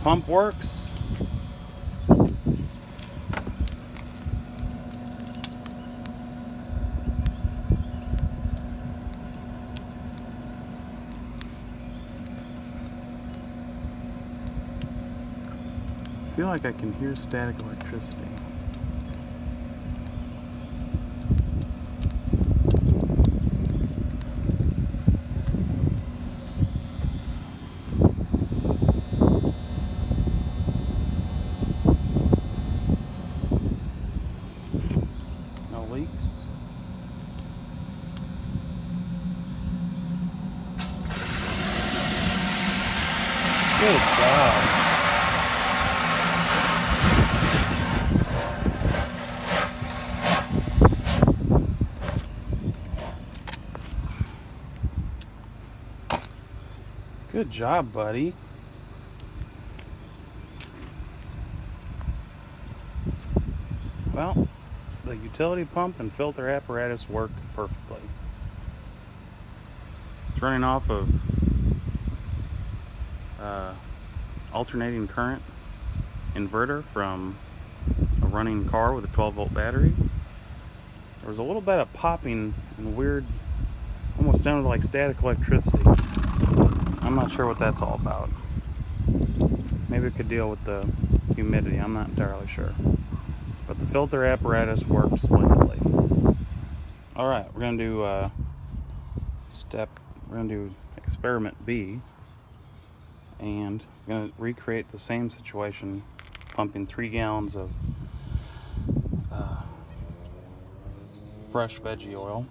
pump works. I feel like I can hear static electricity. No leaks. Good job. Good job, buddy. Well, the utility pump and filter apparatus worked perfectly. It's running off of alternating current inverter from a running car with a 12-volt battery. There was a little bit of popping and weird, almost sounded like static electricity. I'm not sure what that's all about. Maybe it could deal with the humidity, I'm not entirely sure. But the filter apparatus worked splendidly. Alright, we're going to do experiment B. And I'm going to recreate the same situation, pumping 3 gallons of fresh veggie oil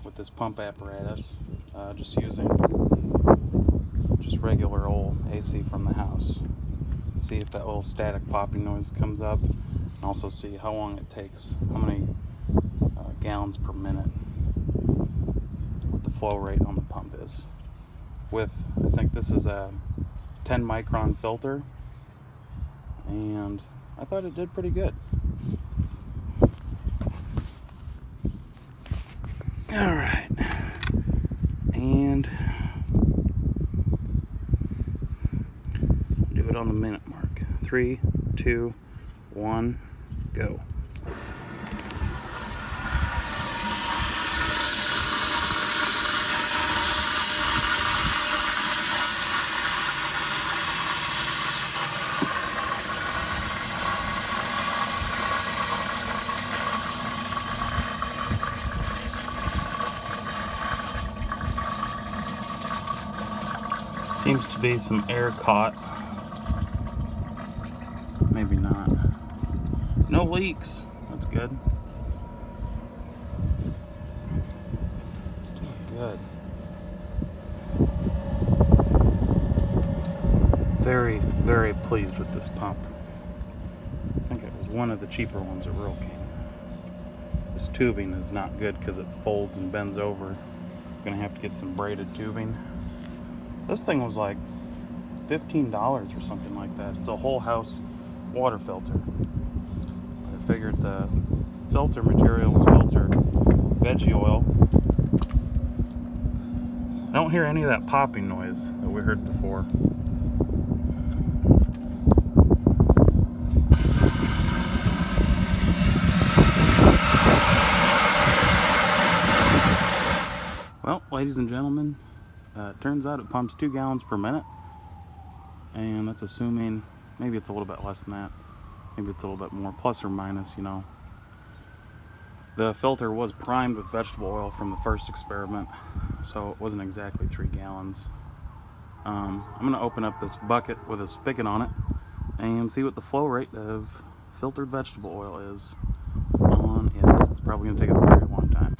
with this pump apparatus, just using regular old AC from the house. See if that little static popping noise comes up, and also see how long it takes, how many gallons per minute, what the flow rate on the pump is. With, I think this is a 10 micron filter, and I thought it did pretty good. Alright, and do it on the minute mark. 3, 2, 1, go. Seems to be some air caught. Maybe not. No leaks. That's good. It's doing good. Very, very pleased with this pump. I think it was one of the cheaper ones at Rural King. This tubing is not good because it folds and bends over. I'm gonna have to get some braided tubing. This thing was like $15 or something like that. It's a whole house water filter. I figured the filter material was filtered veggie oil. I don't hear any of that popping noise that we heard before. Well, ladies and gentlemen, it turns out it pumps 2 gallons per minute, and that's assuming maybe it's a little bit less than that, maybe it's a little bit more, plus or minus, you know. The filter was primed with vegetable oil from the first experiment, so it wasn't exactly 3 gallons. I'm going to open up this bucket with a spigot on it and see what the flow rate of filtered vegetable oil is on it. It's probably going to take a very long time.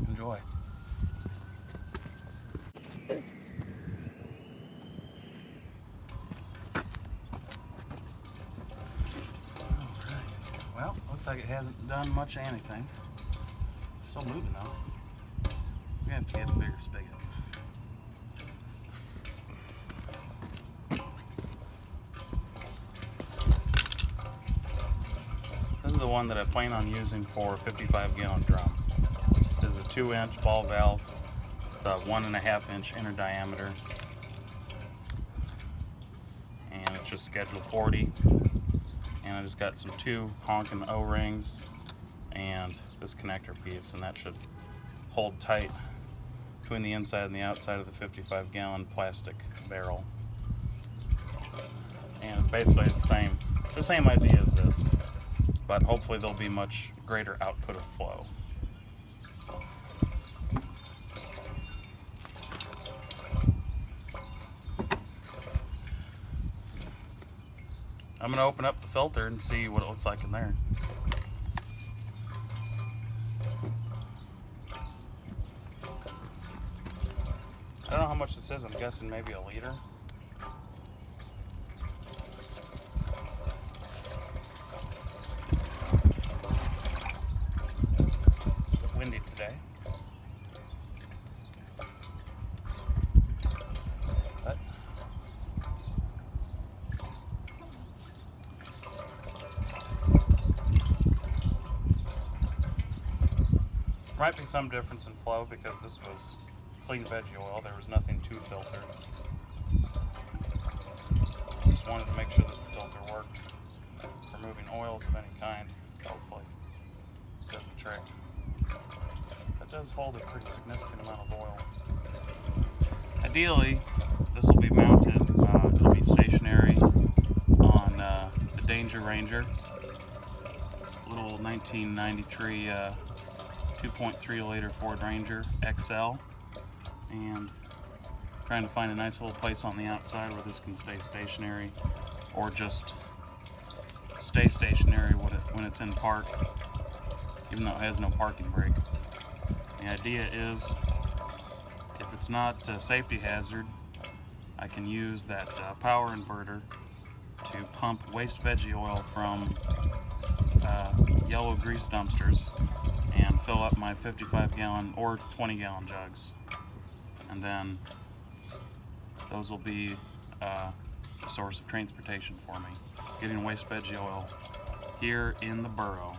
Enjoy. Alright. Well, looks like it hasn't done much of anything. Still moving though. We have to get a bigger spigot. This is the one that I plan on using for a 55-gallon drum. This is a 2-inch ball valve. It's a 1.5-inch inner diameter. And it's just schedule 40. And I just got some 2 honking O-rings and this connector piece, and that should hold tight between the inside and the outside of the 55-gallon plastic barrel. And it's basically the same. It's the same idea as this, but hopefully there'll be much greater output of flow. I'm going to open up the filter and see what it looks like in there. I don't know how much this is. I'm guessing maybe a liter. Windy today. But might be some difference in flow because this was clean veggie oil. There was nothing to filter. Just wanted to make sure that the filter worked for moving oils of any kind. Hopefully it does the trick. It does hold a pretty significant amount of oil. Ideally, this will be mounted, it'll be stationary on the Danger Ranger, little 1993 2.3 liter Ford Ranger XL, and trying to find a nice little place on the outside where this can stay stationary, or just stay stationary when it's in park, even though it has no parking brake. The idea is, if it's not a safety hazard, I can use that power inverter to pump waste veggie oil from yellow grease dumpsters and fill up my 55-gallon or 20-gallon jugs. And then those will be a source of transportation for me, getting waste veggie oil here in the borough.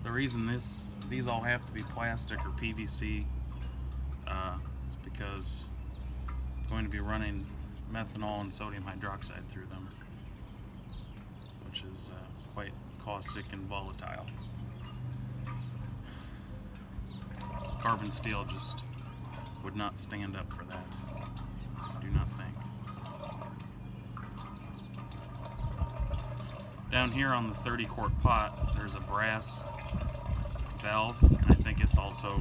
The reason these all have to be plastic or PVC is because I'm going to be running methanol and sodium hydroxide through them, which is quite caustic and volatile. Carbon steel just would not stand up for that, I do not think. Down here on the 30-quart pot, there's a brass valve, and I think it's also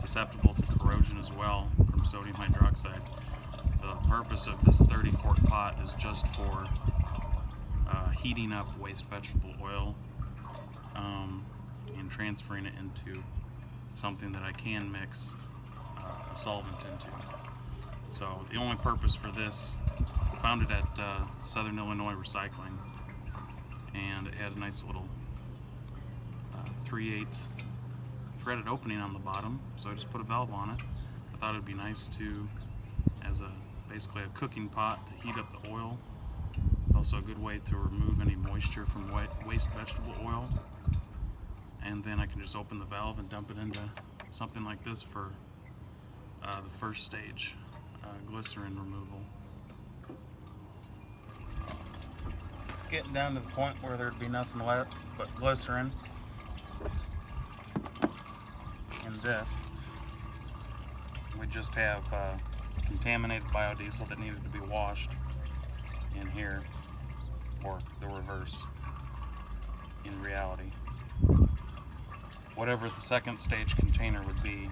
susceptible to corrosion as well from sodium hydroxide. The purpose of this 30-quart pot is just for heating up waste vegetable oil and transferring it into something that I can mix a solvent into. So the only purpose for this, I found it at Southern Illinois Recycling, and it had a nice little 3/8 threaded opening on the bottom, so I just put a valve on it. I thought it'd be nice to, as basically a cooking pot to heat up the oil. It's also a good way to remove any moisture from waste vegetable oil. And then I can just open the valve and dump it into something like this for the first stage, glycerin removal. Getting down to the point where there'd be nothing left but glycerin in this. We just have contaminated biodiesel that needed to be washed in here, or the reverse in reality. Whatever the second stage container would be,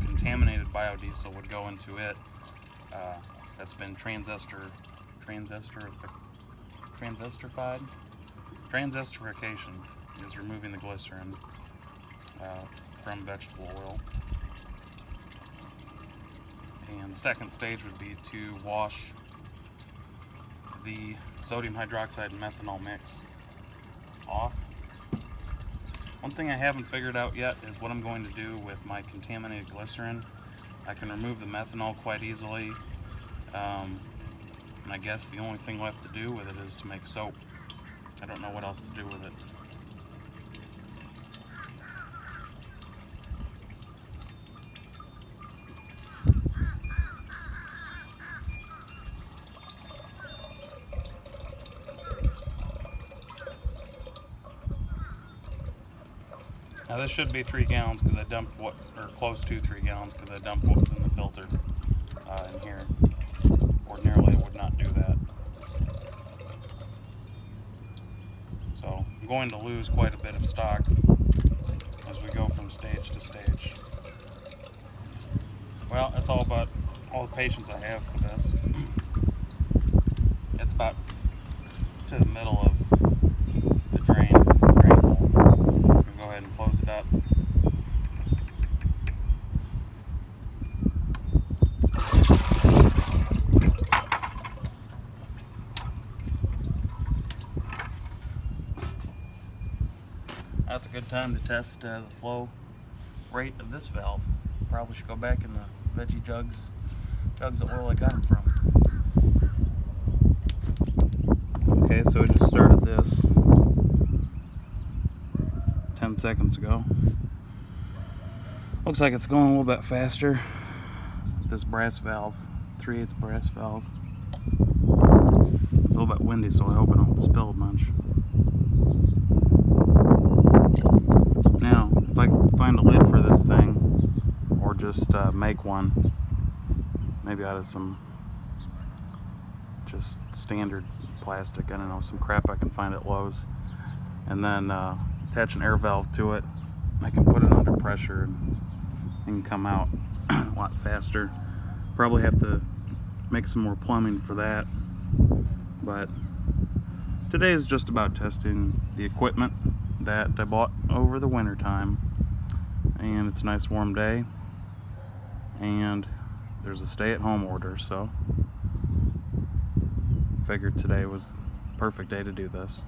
contaminated biodiesel would go into it. That's been transesterified. Transesterification is removing the glycerin from vegetable oil. And the second stage would be to wash the sodium hydroxide and methanol mix off. One thing I haven't figured out yet is what I'm going to do with my contaminated glycerin. I can remove the methanol quite easily. And I guess the only thing left to do with it is to make soap. I don't know what else to do with it. Now this should be 3 gallons because I dumped what, or close to 3 gallons because I dumped what was in the filter in here. Ordinarily I would not do that. So I'm going to lose quite a bit of stock as we go from stage to stage. Well, that's all about all the patience I have for this. It's about to the middle of the drain hole. I'm gonna go ahead and close it up. That's a good time to test the flow rate of this valve. Probably should go back in the veggie jugs of oil I got them from. Okay, so I just started this 10 seconds ago. Looks like it's going a little bit faster. This brass valve, 3/8 brass valve. It's a little bit windy, so I hope I don't spill much. Now, if I can find a lid for this thing, or just make one, maybe out of some just standard plastic, I don't know, some crap I can find at Lowe's, and then attach an air valve to it, I can put it under pressure and it can come out a lot faster. Probably have to make some more plumbing for that, but today is just about testing the equipment that I bought over the winter time, and it's a nice warm day and there's a stay-at-home order, so figured today was the perfect day to do this.